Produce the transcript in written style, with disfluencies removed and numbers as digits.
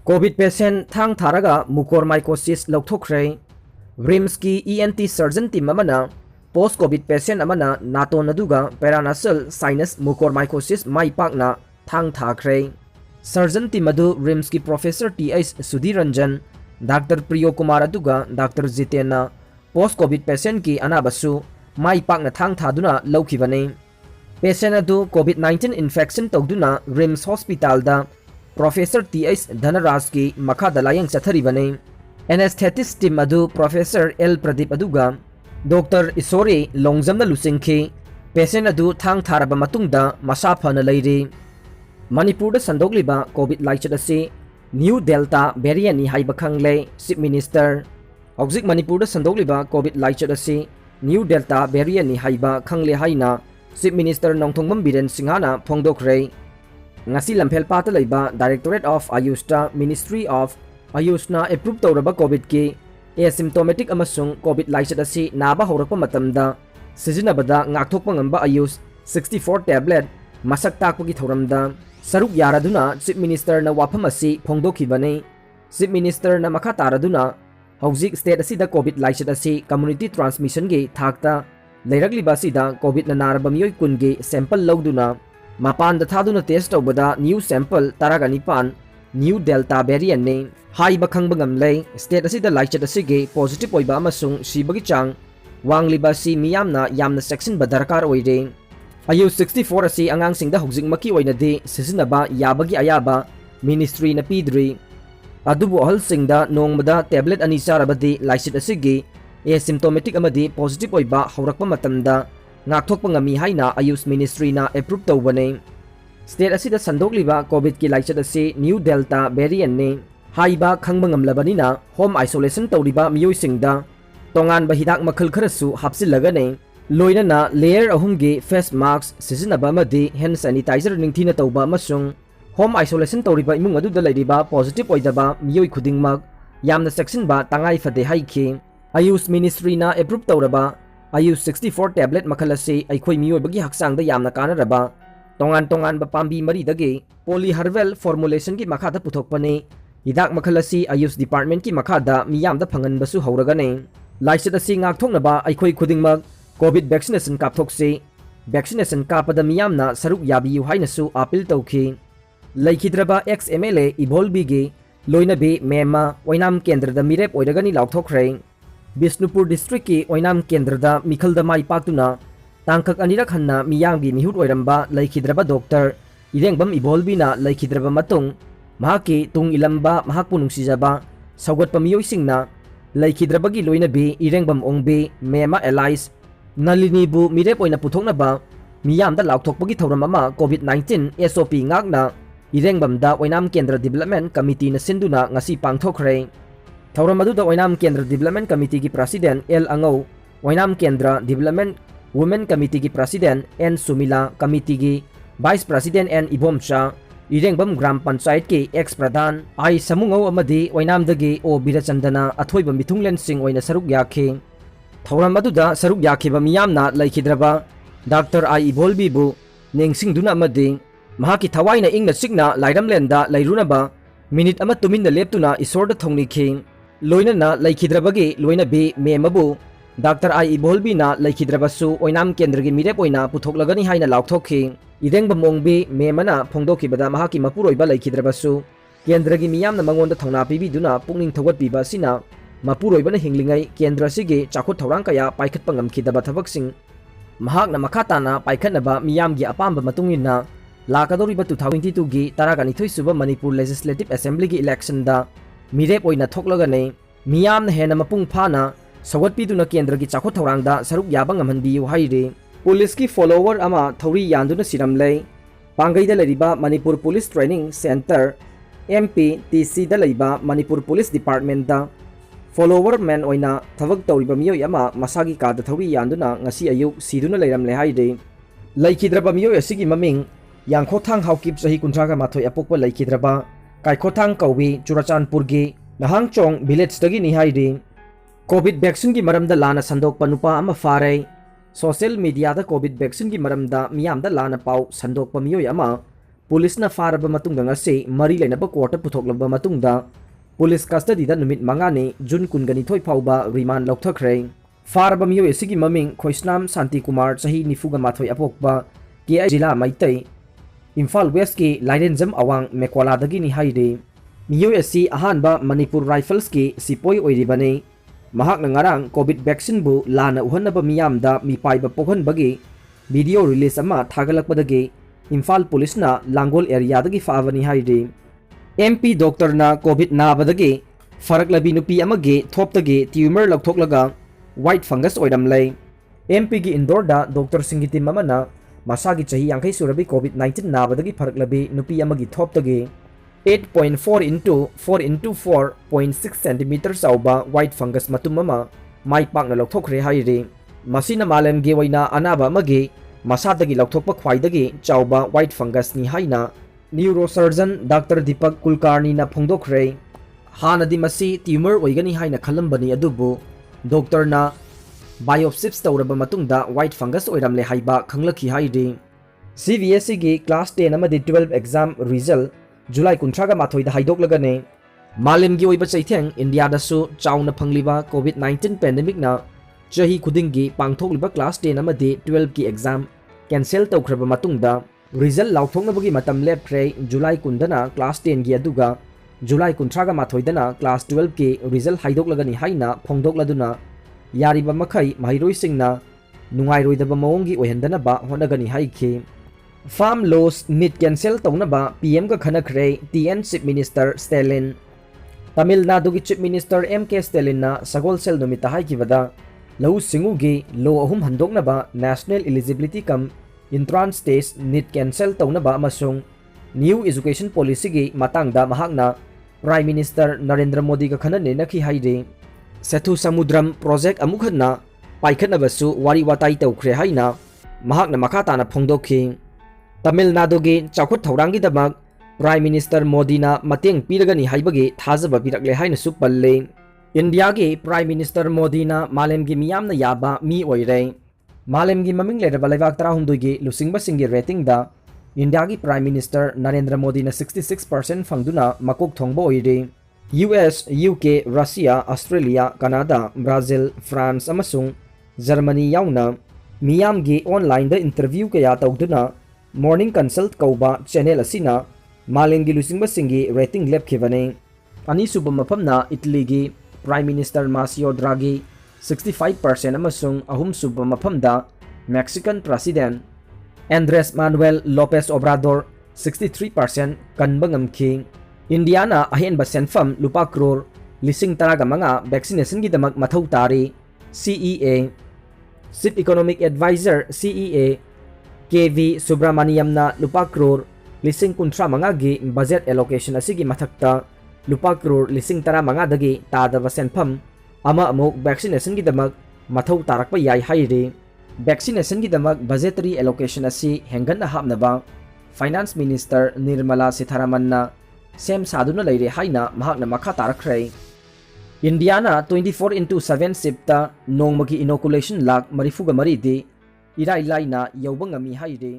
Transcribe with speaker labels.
Speaker 1: Covid patient थांग थारगा mucormycosis लौथोखरे रिम्स की ENT सर्जन टीम अमना पोस्ट कोविड पेशेंट अमना नातोन अदुगा पैरानासल साइनस मुकोरमाइकोसिस माई पाकना थांग थाखरे सर्जन टीम अदु रिम्स की professor TS Sudhir Ranjan doctor Priyo Kumar अदुगा डॉक्टर जितेना पोस्ट कोविड पेशेंट की अनाबसु माई पाकना थांग थादुना लौखिबने पेशेंट अदु कोविड-19 इन्फेक्शन तौदुना रिम्स हॉस्पिटल दा प्रोफेसर TS धनराज की मखादा लायंग चथरीबने एनेस्थेटिस्ट टीम अदु प्रोफेसर L प्रदीप अदुगा डॉक्टर इसोरी लोंगजमना लुसिंखी पेशेंट अदु थांग थारबा मतुंगदा मसा फना लैरी मणिपुर संदोगलिबा कोविड लाइचत असी न्यू डेल्टा वेरिएंट नि हाइबा खंगले चीफ मिनिस्टर हौजिक मणिपुर संदोगलिबा कोविड लाइचत असी न्यू डेल्टा वेरिएंट नि हाइबा खंगले हाइना चीफ मिनिस्टर नोंथोंगबम बिरेन सिंहाना फोंदोखरे ngasi lamphel pata leiba directorate of ayushta ministry of ayushna approve tawraba covid ki asymptomatic amasung covid laichat asi naba horakpa matamda sijinabada ngakthokpa ngamba ayush 64 tablet masak takpagi thoramda saruk yaraduna chief minister na wafam asi phongdokhibane chief minister na makha taraduna hojik state asi da covid laichat asi community transmission gi thakta leiragliba si da covid na naraba miyoi kungi sample lawduna मापान थादुना test तौबदा new sample तारागा निपान new delta variant ने हाई बखंग बंगमले state असिदा लाइचत असिगे पॉजिटिव ओइबा अमसुंग सिबगी चांग वांगलिबा सि मियामना यामना सेक्शन ब दरकार ओइरे आयु 64 असि अंगांग सिंगदा होजिंग मकी ओइनदि सिजनबा याबगी अयाबा मिनिस्ट्री न पीद्री अदुबु अहल सिंगदा नोंगमदा टैबलेट अनि चारबदि लाइचत असिगे एसिम्प्टोमेटिक अमदि पॉजिटिव ओइबा हौरकपा मतमदा ngakthokpa ngami haina ayush ministry na approve tawbane state asida sandokliba covid ki laichat asi new delta variant ne haiba khangba ngamlabani na home isolation tawriba miyoi singda tongan ba hidak makhal kharasu hapsilaga ne loina na layer ahum gi face mask sizinaba madi hand sanitizer ningthina tawba masung home isolation tawriba imung adu da leiriba positive oidaba miyoi khudingmak yamna section ba tangai fade haiki ayush ministry na approve tawraba आयु 64 tablet मखलसी अखोई मियोबगी हक्सांग दा यामना कानरबा तोंगान तोंगान बा पांबी मरी दगे polyherbal formulation की मखादा पुथोकपने हिदाक मखलसी Ayush department की मखादा मियामदा फंगनबसु हौरगने lysate असि ngaktoknaba अखोई खुदिंगमक Covid vaccination कापथोकसे vaccination कापदा मियामना सरुक याबियु हाइनसु अपील तौखि लैखिद्रबा XMLA इभोल्बीगे लोइनबे मेमा ओइनाम केंद्रदा मिरेप ओइरगनी लाउथोखरे बिष्णुपुर डिस्ट्रिक्ट की ओइनाम केंद्रदा मिखलदा माई पाक्तुना तांकक अनिरक हन्ना मियांगी मिहुट ओइरंबा लैखिद्रबा डॉक्टर इरेंगबम इभोल्बीना लैखिद्रबा मतुंग महाकी तुंग इलंबा महाकपु नुंगसिजबा सौगतपा मियोइसिंगना लैखिद्रबगी लोइनबी इरेंगबम ओंबी मेमा एलाइस नलिनीबु मिरेप ओइना पुथोकनबा मियामदा लाउथोकपगी थौरम अमा कोविड-19 SOP ngakna इरेंगबमदा ओइनाम केंद्र डेवलपमेंट कमिटी न सिंधुना ngasi पांगथोखरे थौरम अदुदा ओइनाम केंद्र डेवलपमेंट कमिटी की प्रेसिडेंट L अंगौ ओइनाम केंद्र डेवलपमेंट वुमेन कमिटी की प्रेसिडेंट N सुमिला कमिटी की वाइस प्रेसिडेंट N इबोमचा इरेंगबम ग्राम पंचायत के एक्स प्रधान आई समुंगौ अमदी ओइनाम दगी ओ बिरचंदना अथोइबम मिथुंगलेन सिंह ओइना सरुक याखे थौरम अदुदा सरुक याखिबा मियामना लैखिद्रबा डॉक्टर आई इबोल्बीबु नेंगसिंगदुना अमदी महाकी थवाइना इंगना सिगना लाइरमलेंदा लैरुनबा मिनिट अमा तुमिन लेप्तुना इसोरदा थौनिखि लोइनना लैखिद्रबगी लोइनबी मेमबु डॉक्टर आई इबोल्बीना लैखिद्रबसु ओइनाम केंद्र की मिरेप ओइना पुथोकलगनी हाइना लाउथोखि इरेंगबम मोंबी मेमना फोंदोखिबदा महाकी मपुरोइबा लैखिद्रबसु केंद्र की मियामना मंगोंदा थौना पिबिदुना पुकनिंग थौगतपिबा सिना मपुरोइबना हिंगलिंgai केंद्र सिगे चाखुत थौरांग कया पाइखतपा ngamkhidaba thabaksin mahakna makhatana paikhatnaba miyamgi apamba matungina लाकदोरिबा 2022 की तरागानिथोई सुबा मणिपुर लेजिस्लेटिव असेंबली की इलेक्शन दा मिरेप ओइना थोकलगने मियाम हेन मपुंग फाना सवतपीदुना केंद्र की चाखो थौरांगदा सरुक याबा ngamhanbiyu हाइरे पुलिस की फॉलोवर अमा थौरी यान्दुना सिरमले पांगैदा लरिबा Manipur police training centre MPTC दा लैबा मणिपुर पुलिस डिपार्टमेंट दा फॉलोवर मैन ओइना थवक तौरिबा मियोय अमा मसागी कादा थौरी यान्दुना ngasi ayuk siduna leiramle हाइरे लैखिद्रबा मियोय असिगी ममिंग यांखोथांग Haokip सही कुंजागा माथोय अपोकवा लैखिद्रबा काइखोथांग कौवी चुराचानपुर की नहांगचोंग विलेज तगी निहाइरी कोविड वैक्सीन की मरमदा लाना संदोकपा नुपा अमा फारे सोशल मीडिया दा कोविड वैक्सीन की मरमदा मियामदा लाना पाउ संदोकपा मियोय अमा पुलिसना फारब मतुंगा ngasi mari lainaba court puthokलब matungda police custody दा नुमित मंगाने जून कुनगनिथोय फाउबा रिमांड लौथखरे फारब मियो एसिगी ममिंग खोइस्नाम शांति कुमार सही निफुगा माथोय अपोकबा के जिला माइतै इम्फाल वेस्ट की लाइरेंजम अवांग मेकोला दगी नि हाइदे मियो एसी अहानबा मणिपुर राइफल्स की सिपोय ओइरिबने महाकना ngarang कोविड वैक्सीन बु लाना उहनबा मियामदा मिपाइबा पोखनबगी वीडियो रिलीज अमा थागलकपदगी इम्फाल पुलिसना लांगोल एरिया दगी फावनी हाइदे MP डॉक्टर ना कोविड नाबदगी फरकलबी नुपी अमगे थोपतगी ट्यूमर लौथोकलगा व्हाइट फंगस ओइरमलै MP की इंदोर दा डॉक्टर सिंगी टीम अमना मसागी चही यांखै सुरबी कोविड 19 नाबदगी फरकलबी नुपी अमगी थोपतगी 8.4 into 4 into 4.6 centimeter साउबा व्हाइट फंगस मतुम अमा माइ पाकना लौथोखरे हाइरे मसीना मालेमगी वइना अनाबा अमगी मसादगी लौथोकपा ख्वाइदगी चाउबा व्हाइट फंगस नि हाइना न्यूरोसर्जन डॉक्टर दीपक कुलकर्णी ना फोंदोखरे हानदी मसी ट्यूमर ओइगनी हाइना खलंबनी अदुबु डॉक्टर ना बायोप्सिप्स तौरबा मतुंगदा व्हाइट फंगस ओइरमले हाइबा खंगलखी हाइदे CBSE की क्लास 10 अमदी 12 एग्जाम रिजल्ट जुलाई 19 माथोइदा हाइदोकलगने मालेमगी ओइबा चैथेंग इंडिया दसु चाउना फंगलिबा कोविड 19 पेंडेमिक ना चही खुदिंगी पांगथोकलिबा क्लास 10 अमदी 12 की एग्जाम कैंसिल तौखरबा मतुंगदा रिजल्ट लाउथोंगनबगी मतम लेपख्रे जुलाई 19 क्लास 10 की अदुगा जुलाई 19 माथोइदना क्लास 12 की रिजल्ट हाइदोकलगनी हाइना फोंदोकलदुना यारिबा मखै महिरोइसिंगना नुंगाइरोइदबा मओंगी ओहंदनबा होनगनी हाइखि फार्म लॉस नीट कैंसिल तौनबा PM का खनखरे TN chief minister Stalin Tamil Nadu की चीफ मिनिस्टर MK स्टेलिन सगोलसेल नुमिता हाइकिबदा लौ सिंगुगी लो अहुम हंदोकनबा national eligibility cum entrance test NEET cancel तौनबा अमसुंग न्यू एजुकेशन पॉलिसी की मातांगदा महाकना प्राइम मिनिस्टर नरेंद्र मोदी का खनने नखि हाइदे सेथु समुद्रम प्रोजेक्ट अमुखना पाइखनबसु वारी वाताई तौखरे हाइना महाकना मखाताना फोंदोखि तमिलनाडु की चौखुट थौरांगीदमक प्राइम मिनिस्टर मोदीना मतेंग पीरगनी हाइबगी थाजबा पिरकले हाइनसु पल्ले इंडिया की प्राइम मिनिस्टर मोदीना मालेमगी मियामना याबा मी ओइरे मालेमगी ममिंग लेरबा लेबाक 13 की लुसिंगबसिंगी रेटिंगदा इंडिया की प्राइम मिनिस्टर नरेंद्र मोदी 66% फंगदुना मकोक थोंगबो ओइरे US UK Russia Australia Canada Brazil France अमसुंग जर्मनी याउना मियामगी ऑनलाइन द इंटरव्यू कया तौदुना मॉर्निंग कंसल्ट कौबा चैनल असिना मालेंगी लुसिंगबसिंगी रेटिंग लेपखिबने अनिसुब मफमना इटली की प्राइम मिनिस्टर मासियो ड्रागी 65% अमसुंग अहुमसुब मफमदा Mexican president Andres Manuel Lopez Obrador 63% कनबंगमखी इंडियाना अहेनबा सेनफम लुपा करोड़ लिसिंग तरागा मंगा वैक्सीनेशन की दमक मथौ तारी CEA chief economic adviser CEA KV सुब्रमण्यमना लुपा करोड़ लिसिंग 35 की बजेट एलोकेशन असिगी मथक्ता लुपा करोड़ लिसिंग 15 दगी तादबा सेनफम अमा अमुक वैक्सीनेशन की दमक मथौ तारकपा याई हाइरे वैक्सीनेशन की दमक बजेटरी एलोकेशन असी हेंगन हापनबा फाइनेंस मिनिस्टर निर्मला सीतारमन्ना सेम सादुना लेरे हाइना महाकना मखा तारखरे इंडियाना 24/7 शिफ्ता नोंमगी इनोकुलेशन लाख 34 दी इराई लाइना यौबंगमी हाइरे।